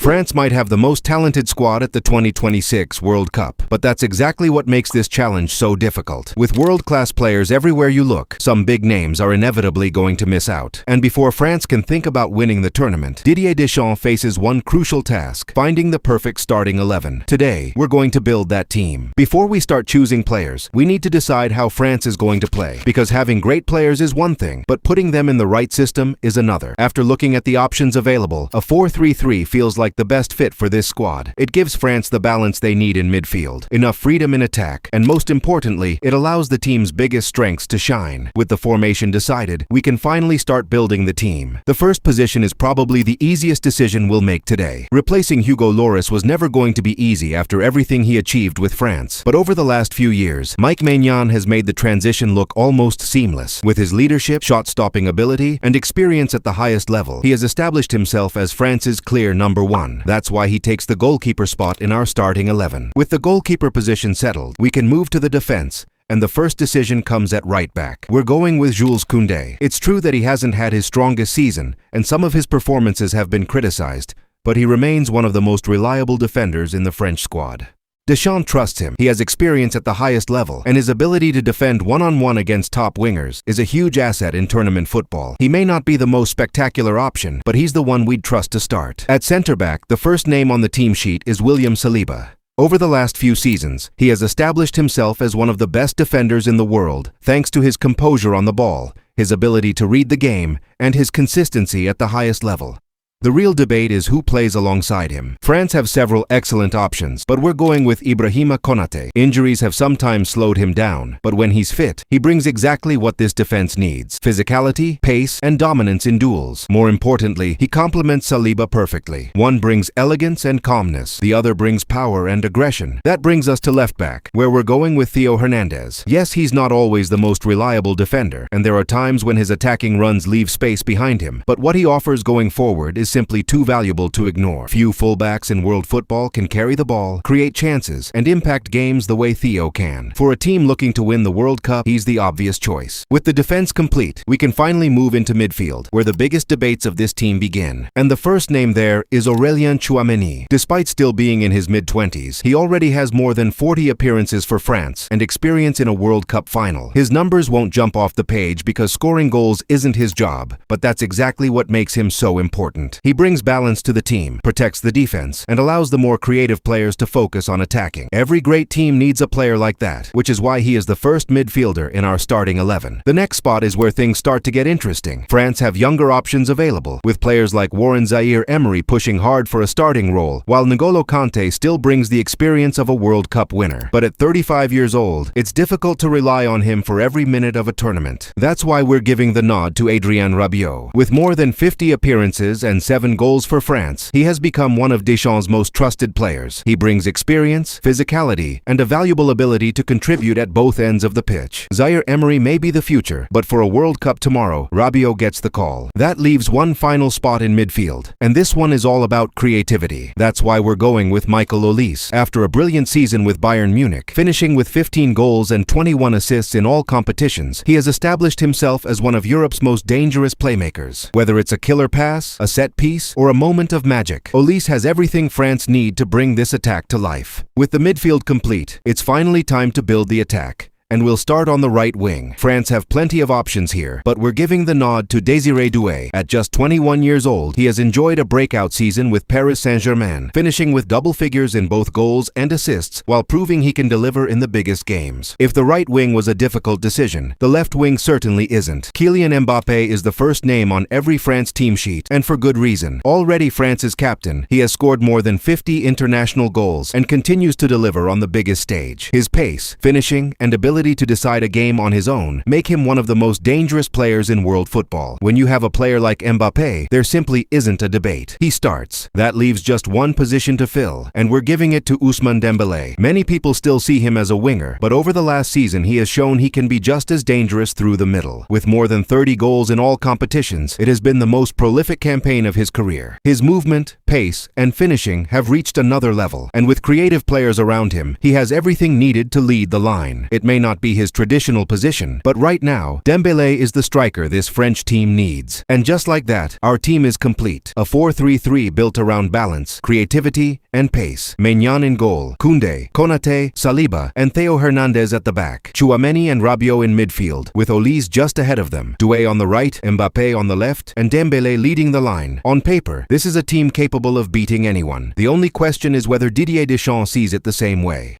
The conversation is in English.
France might have the most talented squad at the 2026 World Cup, but that's exactly what makes this challenge so difficult. With world-class players everywhere you look, some big names are inevitably going to miss out. And before France can think about winning the tournament, Didier Deschamps faces one crucial task: finding the perfect starting 11. Today, we're going to build that team. Before we start choosing players, we need to decide how France is going to play, because having great players is one thing, but putting them in the right system is another. After looking at the options available, a 4-3-3 feels like the best fit for this squad. It gives France the balance they need in midfield, enough freedom in attack, and most importantly, it allows the team's biggest strengths to shine. With the formation decided, we can finally start building the team. The first position is probably the easiest decision we'll make today. Replacing Hugo Lloris was never going to be easy after everything he achieved with France, but over the last few years, Mike Maignan has made the transition look almost seamless. With his leadership, shot-stopping ability, and experience at the highest level, he has established himself as France's clear number one. That's why he takes the goalkeeper spot in our starting 11. With the goalkeeper position settled, we can move to the defense, and the first decision comes at right back. We're going with Jules Koundé. It's true that he hasn't had his strongest season, and some of his performances have been criticized, but he remains one of the most reliable defenders in the French squad. Deschamps trusts him. He has experience at the highest level, and his ability to defend one-on-one against top wingers is a huge asset in tournament football. He may not be the most spectacular option, but he's the one we'd trust to start. At center-back, the first name on the team sheet is William Saliba. Over the last few seasons, he has established himself as one of the best defenders in the world, thanks to his composure on the ball, his ability to read the game, and his consistency at the highest level. The real debate is who plays alongside him. France have several excellent options, but we're going with Ibrahima Konaté. Injuries have sometimes slowed him down, but when he's fit, he brings exactly what this defense needs: physicality, pace, and dominance in duels. More importantly, he complements Saliba perfectly. One brings elegance and calmness, the other brings power and aggression. That brings us to left back, where we're going with Theo Hernandez. Yes, he's not always the most reliable defender, and there are times when his attacking runs leave space behind him, but what he offers going forward is simply too valuable to ignore. Few fullbacks in world football can carry the ball, create chances, and impact games the way Theo can. For a team looking to win the World Cup, he's the obvious choice. With the defense complete, we can finally move into midfield, where the biggest debates of this team begin. And the first name there is Aurélien Tchouaméni. Despite still being in his mid-20s, he already has more than 40 appearances for France and experience in a World Cup final. His numbers won't jump off the page because scoring goals isn't his job, but that's exactly what makes him so important. He brings balance to the team, protects the defense, and allows the more creative players to focus on attacking. Every great team needs a player like that, which is why he is the first midfielder in our starting 11. The next spot is where things start to get interesting. France have younger options available, with players like Warren Zaïre-Emery pushing hard for a starting role, while N'Golo Kanté still brings the experience of a World Cup winner. But at 35 years old, it's difficult to rely on him for every minute of a tournament. That's why we're giving the nod to Adrien Rabiot. With more than 50 appearances and 7 goals for France, he has become one of Deschamps' most trusted players. He brings experience, physicality, and a valuable ability to contribute at both ends of the pitch. Zaïre-Emery may be the future, but for a World Cup tomorrow, Rabiot gets the call. That leaves one final spot in midfield, and this one is all about creativity. That's why we're going with Michael Olise. After a brilliant season with Bayern Munich, finishing with 15 goals and 21 assists in all competitions, he has established himself as one of Europe's most dangerous playmakers. Whether it's a killer pass, a set piece, or a moment of magic, Olise has everything France need to bring this attack to life. With the midfield complete, it's finally time to build the attack. And we'll start on the right wing. France have plenty of options here, but we're giving the nod to Désiré Doué. At just 21 years old, he has enjoyed a breakout season with Paris Saint-Germain, finishing with double figures in both goals and assists, while proving he can deliver in the biggest games. If the right wing was a difficult decision, the left wing certainly isn't. Kylian Mbappé is the first name on every France team sheet, and for good reason. Already France's captain, he has scored more than 50 international goals and continues to deliver on the biggest stage. His pace, finishing, and ability to decide a game on his own make him one of the most dangerous players in world football. When you have a player like Mbappé, there simply isn't a debate. He starts. That leaves just one position to fill, and we're giving it to Ousmane Dembélé. Many people still see him as a winger, but over the last season he has shown he can be just as dangerous through the middle. With more than 30 goals in all competitions, it has been the most prolific campaign of his career. His movement, pace, and finishing have reached another level, and with creative players around him, he has everything needed to lead the line. It may not not be his traditional position, but right now, Dembélé is the striker this French team needs. And just like that, our team is complete. A 4-3-3 built around balance, creativity, and pace. Maignan in goal, Koundé, Konaté, Saliba, and Theo Hernandez at the back. Tchouaméni and Rabiot in midfield, with Olise just ahead of them. Doué on the right, Mbappé on the left, and Dembélé leading the line. On paper, this is a team capable of beating anyone. The only question is whether Didier Deschamps sees it the same way.